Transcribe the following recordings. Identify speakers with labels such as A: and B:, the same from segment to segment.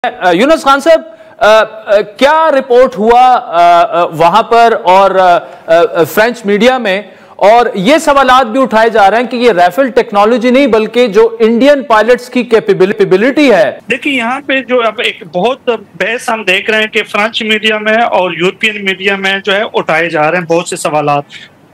A: यूनुस खान साहब, क्या रिपोर्ट हुआ वहां पर और फ्रेंच मीडिया में, और ये सवालात भी उठाए जा रहे हैं कि ये राफेल टेक्नोलॉजी नहीं बल्कि जो इंडियन पायलट्स की कैपेबिलिटी है।
B: देखिए, यहाँ पे जो अब एक बहुत बहस हम देख रहे हैं कि फ्रेंच मीडिया में और यूरोपियन मीडिया में जो है उठाए जा रहे हैं बहुत से सवालात,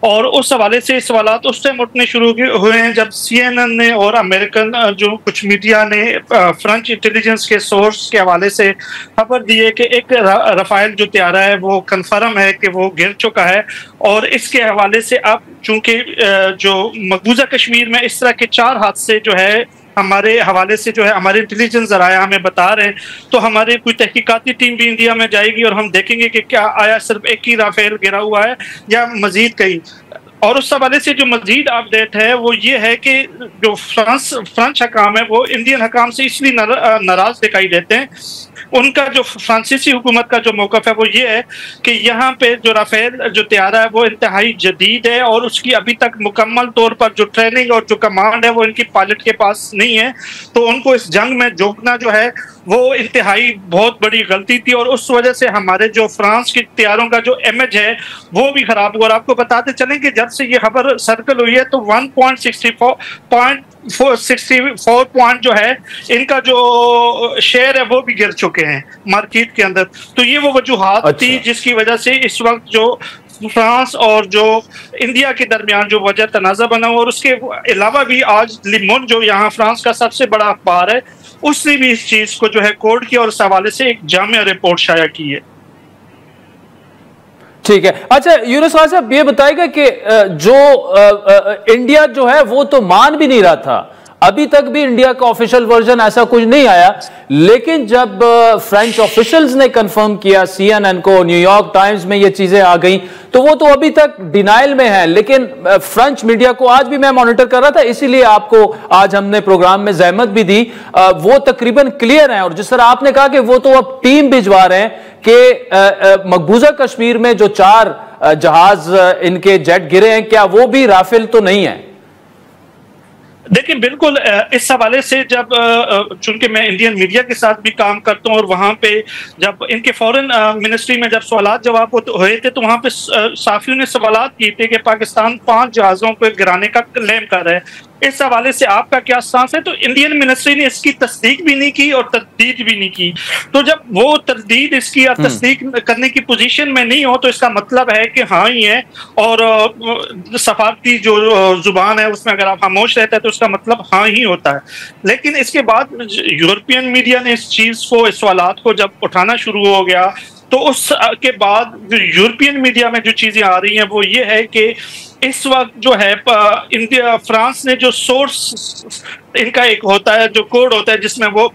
B: और उस हवाले से सवालात उस टाइम उठने शुरू हुए हैं जब CNN ने और अमेरिकन जो कुछ मीडिया ने फ्रेंच इंटेलिजेंस के सोर्स के हवाले से खबर दी है कि एक राफेल जो तैयारा है वो कंफर्म है कि वो गिर चुका है। और इसके हवाले से अब चूंकि जो मकबूजा कश्मीर में इस तरह के 4 हादसे जो है हमारे हवाले से जो है हमारे इंटेलिजेंस ज़राया हमें बता रहे हैं, तो हमारे कोई तहकीकाती टीम भी इंडिया में जाएगी और हम देखेंगे कि क्या आया सिर्फ एक ही राफेल गिरा हुआ है या मजीद कई। और उस हवाले से जो मजीद अपडेट है वो ये है कि जो फ्रेंच हकाम है वो इंडियन हकाम से इसलिए नाराज दिखाई देते हैं। उनका जो फ्रांसीसी हुकूमत का जो मौक़िफ़ है वो ये है कि यहाँ पे जो राफेल जो तैयारा है वो इंतहाई जदीद है और उसकी अभी तक मुकम्मल तौर पर जो ट्रेनिंग और जो कमांड है वो इनकी पायलट के पास नहीं है, तो उनको इस जंग में झोंकना जो है वो इंतहाई बहुत बड़ी गलती थी। और उस वजह से हमारे जो फ्रांस के तैयारों का जो इमेज है वो भी खराब हुआ। और आपको बताते चलें कि जब से ये खबर सर्कल हुई है तो 1.64 पॉइंट जो है इनका जो शेयर है वो भी गिर चुके हैं मार्केट के अंदर। तो ये वो वजूहात थी जिसकी वजह से इस वक्त जो फ्रांस और जो इंडिया के दरमियान जो वजह तनाज़ा बना हुआ। और उसके अलावा भी आज लिमोन जो यहाँ फ्रांस का सबसे बड़ा अखबार है उसने भी इस चीज को जो है कोड किया और इस हवाले से एक जामिया रिपोर्ट शाया की है।
A: ठीक है, अच्छा यूनुस खान साहब ये बताएगा कि जो इंडिया जो है वो तो मान भी नहीं रहा था, अभी तक भी इंडिया का ऑफिशियल वर्जन ऐसा कुछ नहीं आया, लेकिन जब फ्रेंच ऑफिशियल्स ने कंफर्म किया CNN को, न्यूयॉर्क टाइम्स में ये चीजें आ गई, तो वो तो अभी तक डिनाइल में है। लेकिन फ्रेंच मीडिया को आज भी मैं मॉनिटर कर रहा था, इसीलिए आपको आज हमने प्रोग्राम में जहमत भी दी, वो तकरीबन क्लियर है। और जिस तरह आपने कहा कि वो तो अब टीम भिजवा रहे हैं कि मकबूजा कश्मीर में जो 4 जहाज इनके जेट गिरे हैं, क्या वो भी राफेल तो नहीं है?
B: देखिए, बिल्कुल इस हवाले से जब चूंकि मैं इंडियन मीडिया के साथ भी काम करता हूँ और वहाँ पे जब इनके फॉरेन मिनिस्ट्री में जब सवालात जवाब हुए थे तो वहाँ पे साफियों ने सवालात किए थे कि पाकिस्तान 5 जहाज़ों को गिराने का क्लेम कर रहा है। इस हवाले से आपका क्या स्टांस है? तो इंडियन मिनिस्ट्री ने इसकी तस्दीक भी नहीं की और तरदीद भी नहीं की। तो जब वो तरदीद इसकी और तस्दीक करने की पोजीशन में नहीं हो तो इसका मतलब है कि हाँ ही है। और सफारती जो जुबान है उसमें अगर आप खामोश रहते हैं तो उसका मतलब हाँ ही होता है। लेकिन इसके बाद यूरोपियन मीडिया ने इस चीज़ को, इस सवालात को जब उठाना शुरू हो गया तो उसके बाद जो यूरोपियन मीडिया में जो चीज़ें आ रही हैं वो ये है कि इस वक्त जो है इंडिया फ्रांस ने जो सोर्स इनका एक होता है, जो कोड होता है जिसमें वो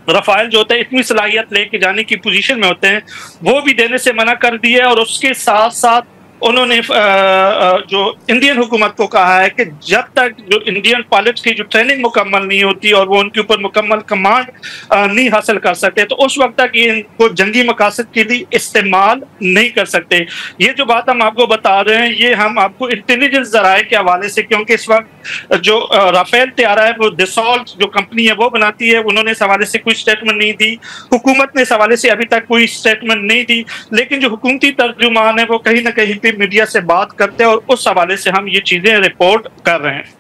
B: राफेल जो होता है इतनी सलाहियत लेके जाने की पोजीशन में होते हैं, वो भी देने से मना कर दिया। और उसके साथ साथ उन्होंने जो इंडियन हुकूमत को कहा है कि जब तक जो इंडियन पायलट्स की जो ट्रेनिंग मुकम्मल नहीं होती और वो उनके ऊपर मुकम्मल कमांड नहीं हासिल कर सकते तो उस वक्त तक ये इनको जंगी मकासद के लिए इस्तेमाल नहीं कर सकते। ये जो बात हम आपको बता रहे हैं ये हम आपको इंटेलिजेंस ज़राए के हवाले से, क्योंकि इस वक्त जो राफेल तैयारा है वो दसॉल्ट जो कंपनी है वो बनाती है, उन्होंने इस हवाले से कोई स्टेटमेंट नहीं दी, हुकूमत ने इस हवाले से अभी तक कोई स्टेटमेंट नहीं दी। लेकिन जो हुकूमती तर्जुमान है वो कहीं ना कहीं मीडिया से बात करते हैं और उस हवाले से हम ये चीजें रिपोर्ट कर रहे हैं।